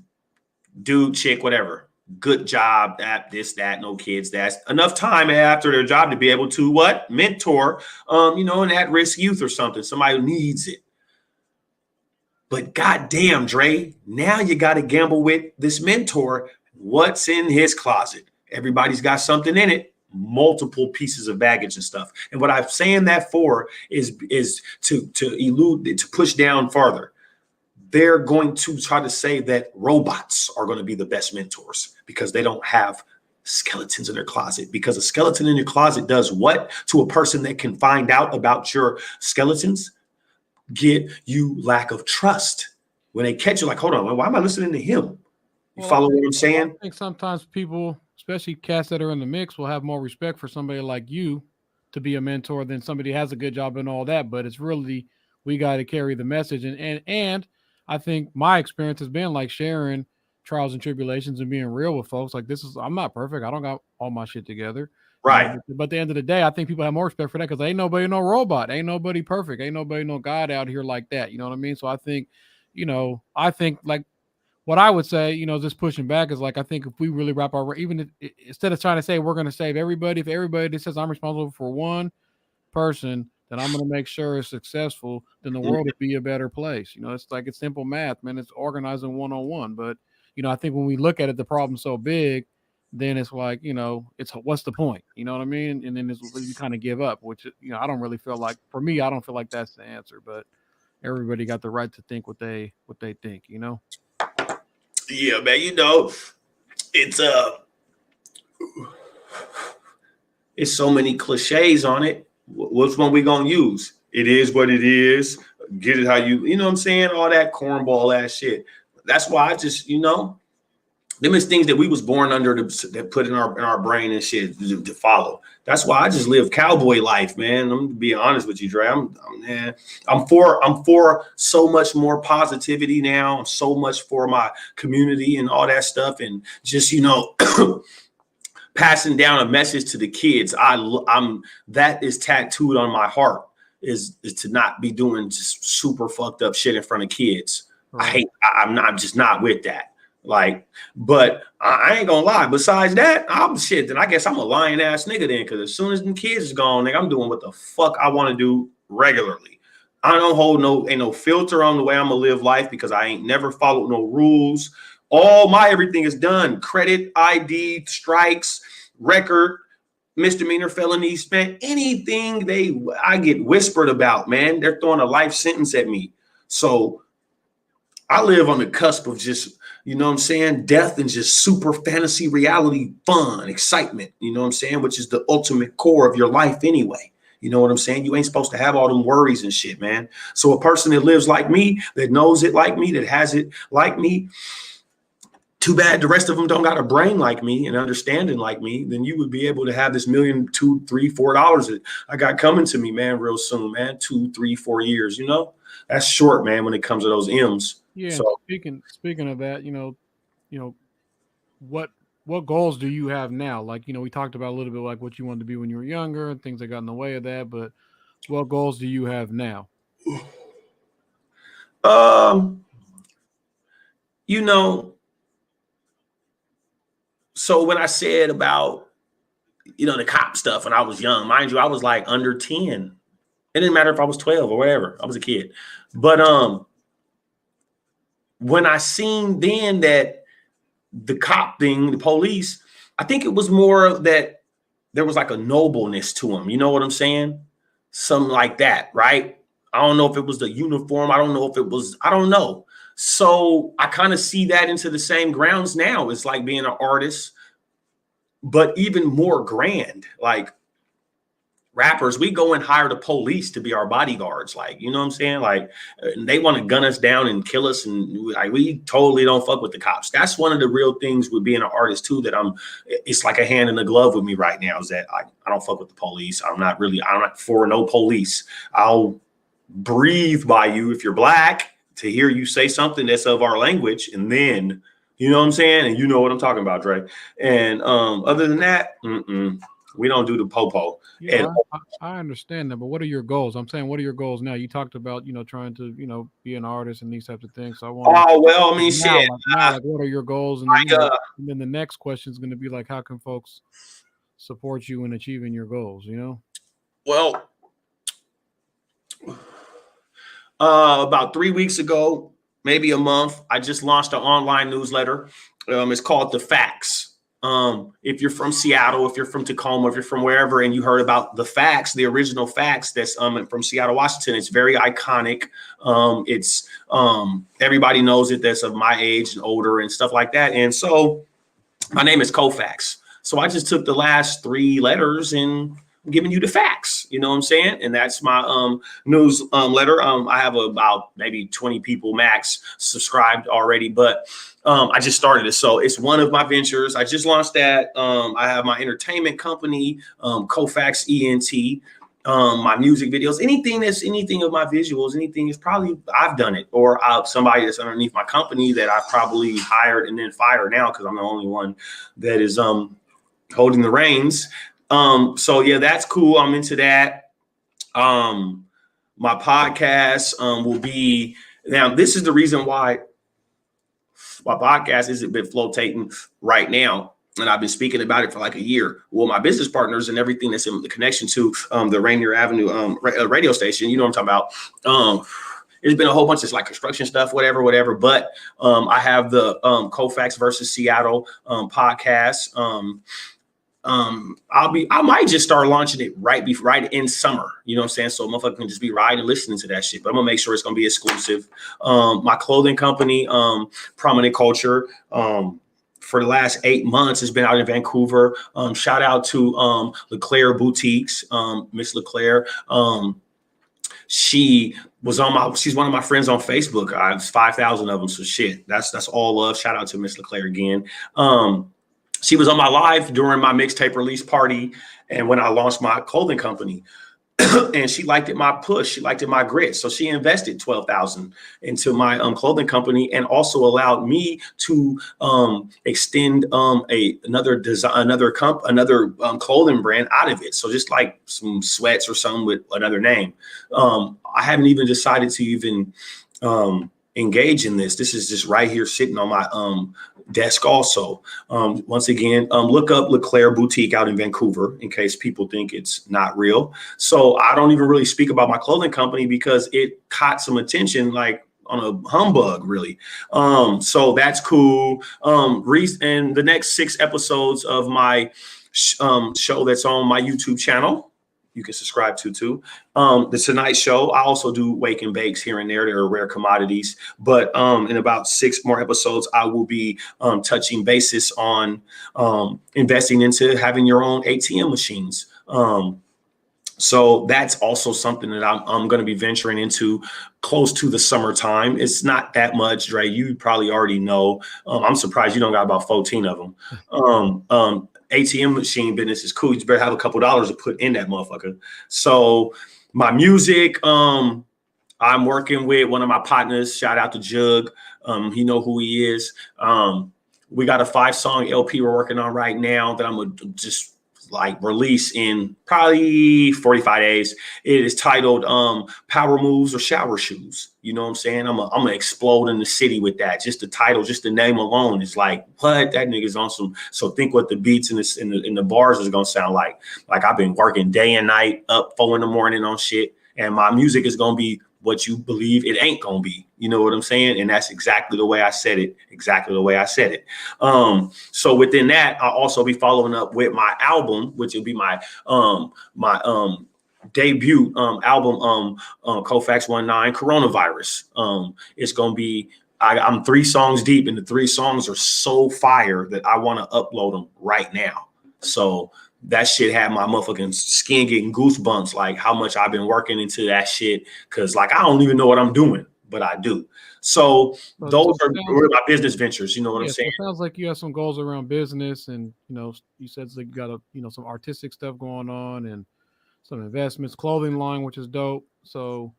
dude, chick, whatever. Good job, this, that, no kids. That's enough time after their job to be able to what? Mentor, an at-risk youth or something. Somebody who needs it. But goddamn, Dre, now you got to gamble with this mentor. What's in his closet? Everybody's got something in it. Multiple pieces of baggage and stuff. And what I'm saying that for is to push down farther. They're going to try to say that robots are going to be the best mentors because they don't have skeletons in their closet. Because a skeleton in your closet does what to a person that can find out about your skeletons? Get you lack of trust. When they catch you, like, hold on, why am I listening to him? You follow what I'm saying? I think sometimes people, especially cats that are in the mix, will have more respect for somebody like you to be a mentor than somebody who has a good job and all that. But it's really, we got to carry the message. And I think my experience has been like sharing trials and tribulations and being real with folks. Like, I'm not perfect. I don't got all my shit together. Right. But at the end of the day, I think people have more respect for that because ain't nobody no robot. Ain't nobody perfect. Ain't nobody no God out here like that. You know what I mean? So I think, like what I would say, just pushing back is like, I think if we really wrap our, instead of trying to say we're going to save everybody, if everybody says I'm responsible for one person, then I'm going to make sure it's successful, then the world would be a better place. It's like, it's simple math, man. It's organizing 101. But, I think when we look at it, the problem's so big, then it's like, it's what's the point? You know what I mean? And then you kind of give up, which, I don't really feel like, for me, I don't feel like that's the answer, but everybody got the right to think what they think, Yeah, man. It's it's so many cliches on it. Which one we gonna use? It is what it is. Get it how you know what I'm saying? All that cornball ass shit. That's why I just, them is things that we was born under that put in our brain and shit to follow. That's why I just live cowboy life, man. I'm gonna be honest with you, Dre. I'm for so much more positivity now. I'm so much for my community and all that stuff, and just passing down a message to the kids. I'm that is tattooed on my heart is to not be doing just super fucked up shit in front of kids. Right. I'm just not with that. Like, but I ain't gonna lie. Besides that, then I guess I'm a lying ass nigga then, because as soon as the kids is gone, nigga, I'm doing what the fuck I want to do regularly. I don't hold ain't no filter on the way I'm gonna live life, because I ain't never followed no rules. All my everything is done. Credit, ID, strikes, record, misdemeanor, felonies, man. Anything I get whispered about, man. They're throwing a life sentence at me. So I live on the cusp of just, you know what I'm saying, death and just super fantasy reality fun, excitement, you know what I'm saying, which is the ultimate core of your life anyway. You know what I'm saying? You ain't supposed to have all them worries and shit, man. So a person that lives like me, that knows it like me, that has it like me, too bad the rest of them don't got a brain like me and understanding like me, then you would be able to have this $1 million, $2, $3, $4 that I got coming to me, man, real soon, man. 2, 3, 4 years, that's short, man, when it comes to those M's. Yeah. So speaking of that, what goals do you have now? Like, we talked about a little bit like what you wanted to be when you were younger and things that got in the way of that, but what goals do you have now? So when I said about, the cop stuff when I was young, mind you, I was like under 10. It didn't matter if I was 12 or whatever. I was a kid. But when I seen then that the cop thing, the police, I think it was more that there was like a nobleness to them. You know what I'm saying? Something like that, right? I don't know if it was the uniform. I don't know if it was, I don't know. So I kind of see that into the same grounds now. It's like being an artist, but even more grand. Like rappers, we go and hire the police to be our bodyguards. Like, you know what I'm saying? Like, they want to gun us down and kill us. And like, we totally don't fuck with the cops. That's one of the real things with being an artist too, that it's like a hand in a glove with me right now, is that I don't fuck with the police. I'm not for no police. I'll breathe by you if you're black to hear you say something that's of our language. And then, you know what I'm saying? And you know what I'm talking about, Dre. And other than that, we don't do the popo. Yeah, I understand that, but what are your goals? I'm saying, what are your goals now? You talked about, trying to, be an artist and these types of things. So I want. Oh well, I mean, shit. Like, what are your goals? And then the next question is going to be like, how can folks support you in achieving your goals? Well, about 3 weeks ago, maybe a month, I just launched an online newsletter. It's called The Facts. If you're from Seattle, if you're from Tacoma, if you're from wherever, and you heard about The Facts, the original Facts, that's from Seattle, Washington, it's very iconic. It's everybody knows it that's of my age and older and stuff like that. And so my name is Colfax. So I just took the last 3 letters and I'm giving you the facts, you know what I'm saying? And that's my news letter. I have about maybe 20 people max subscribed already, but I just started it. So it's one of my ventures. I just launched that. I have my entertainment company, Colfax ENT, my music videos, anything of my visuals, anything is probably I've done it, or somebody that's underneath my company that I probably hired and then fired now because I'm the only one that is holding the reins. So yeah, that's cool. I'm into that. My podcast will be, now this is the reason why my podcast isn't been flotating right now. And I've been speaking about it for like a year. Well, my business partners and everything that's in the connection to the Rainier Avenue radio station, you know what I'm talking about. There's been a whole bunch of like construction stuff, whatever. But I have the Colfax versus Seattle podcast. I might just start launching it right in summer. You know what I'm saying? So motherfucker can just be riding, listening to that shit. But I'm gonna make sure it's gonna be exclusive. My clothing company, Prominent Culture, for the last 8 months has been out in Vancouver. Shout out to LeClaire Boutiques, Miss LeClaire. She's one of my friends on Facebook. I have 5,000 of them. So shit, that's all love. Shout out to Miss LeClaire again. She was on my live during my mixtape release party and when I launched my clothing company. And she liked it, my push. She liked it, my grit. So she invested $12,000 into my clothing company and also allowed me to extend another clothing brand out of it. So just like some sweats or something with another name. I haven't even decided to even engage in this. This is just right here sitting on my desk also. Once again, look up LeClaire Boutique out in Vancouver in case people think it's not real. So I don't even really speak about my clothing company because it caught some attention like on a humbug really. So that's cool. And the next 6 episodes of my show that's on my YouTube channel, you can subscribe to too. The Tonight Show. I also do wake and bakes here and there. There are rare commodities, but in about 6 more episodes, I will be touching basis on investing into having your own ATM machines. So that's also something that I'm going to be venturing into close to the summertime. It's not that much, Dre. You probably already know. I'm surprised you don't got about 14 of them. ATM machine business is cool. You better have a couple dollars to put in that motherfucker. So my music, I'm working with one of my partners. Shout out to Jug. He know who he is. We got a 5-song LP we're working on right now that I'm gonna just like release in probably 45 days. It is titled Power Moves or Shower Shoes. You know what I'm saying? I'm gonna explode in the city with that. Just the title, just the name alone is like, what? That nigga's on some. So think what the beats in the bars is gonna sound like. Like I've been working day and night, up 4 in the morning on shit, and my music is gonna be what you believe it ain't gonna be. You know what I'm saying? And that's exactly the way I said it. So within that, I'll also be following up with my album, which will be my debut album, Colfax 19 Coronavirus. It's gonna be I'm 3 songs deep, and the 3 songs are so fire that I want to upload them right now. So that shit had my motherfucking skin getting goosebumps, like how much I've been working into that shit. Cause like, I don't even know what I'm doing, but I do. So those are my business ventures. You know what I'm saying? So it sounds like you have some goals around business and, you know, you said like you got some artistic stuff going on and some investments, clothing line, which is dope. So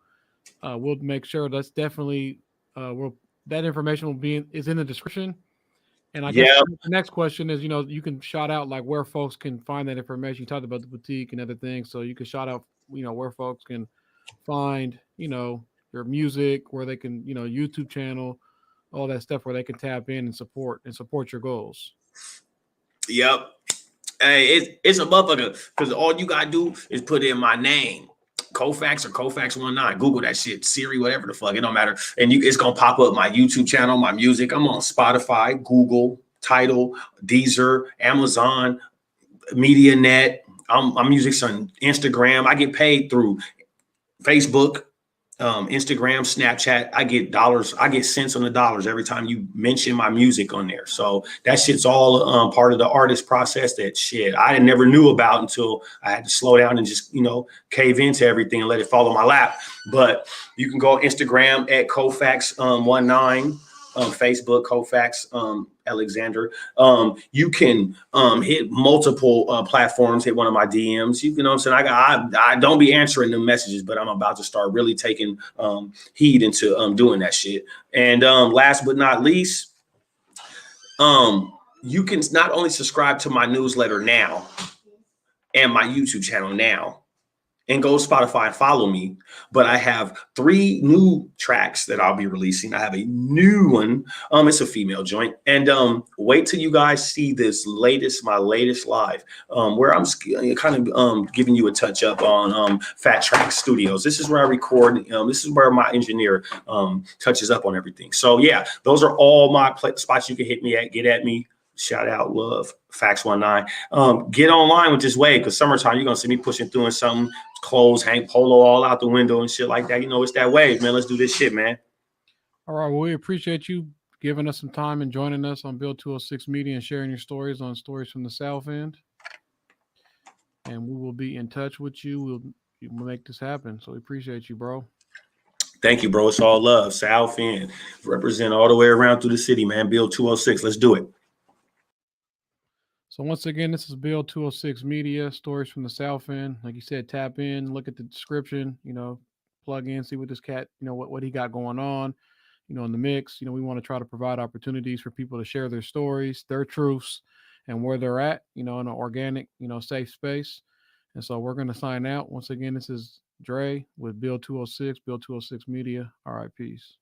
we'll make sure that's definitely, that information is in the description. And I guess the next question is, you can shout out like where folks can find that information. You talked about the boutique and other things. So you can shout out, where folks can find, your music, where they can, YouTube channel, all that stuff where they can tap in and support your goals. Yep. Hey, it's a motherfucker because all you got to do is put in my name. Colfax or Colfax 19. Google that shit, Siri, whatever the fuck, it don't matter. And it's gonna pop up my YouTube channel, my music. I'm on Spotify, Google, Tidal, Deezer, Amazon, MediaNet. My music's on Instagram. I get paid through Facebook, Instagram, Snapchat. I get dollars. I get cents on the dollars every time you mention my music on there. So that shit's all part of the artist process. That shit I never knew about until I had to slow down and just cave into everything and let it fall on my lap. But you can go on Instagram at Colfax 19. Facebook, Colfax, Alexander. You can hit multiple platforms, hit one of my DMs. You know what I'm saying? I don't be answering the messages, but I'm about to start really taking heed into doing that shit. And last but not least, you can not only subscribe to my newsletter now and my YouTube channel now and go to Spotify and follow me. But I have 3 new tracks that I'll be releasing. I have a new one. It's a female joint. And wait till you guys see this my latest live, where I'm kind of giving you a touch up on Fat Track Studios. This is where I record. This is where my engineer touches up on everything. So yeah, those are all my spots you can hit me at, get at me. Shout out, love, Fax19. Get online with this wave, because summertime, you're going to see me pushing through in something, clothes, hang polo all out the window and shit like that. You know, it's that wave, man. Let's do this shit, man. All right. Well, we appreciate you giving us some time and joining us on Build 206 Media and sharing your stories on Stories from the South End. And we will be in touch with you. We'll make this happen. So we appreciate you, bro. Thank you, bro. It's all love. South End. Represent all the way around through the city, man. Build 206. Let's do it. So once again, this is Build 206 Media, Stories from the South End. Like you said, tap in, look at the description, plug in, see what this cat, what he got going on, in the mix. We want to try to provide opportunities for people to share their stories, their truths, and where they're at, in an organic, safe space. And so we're going to sign out. Once again, this is Dre with Build 206 Media. All right, peace.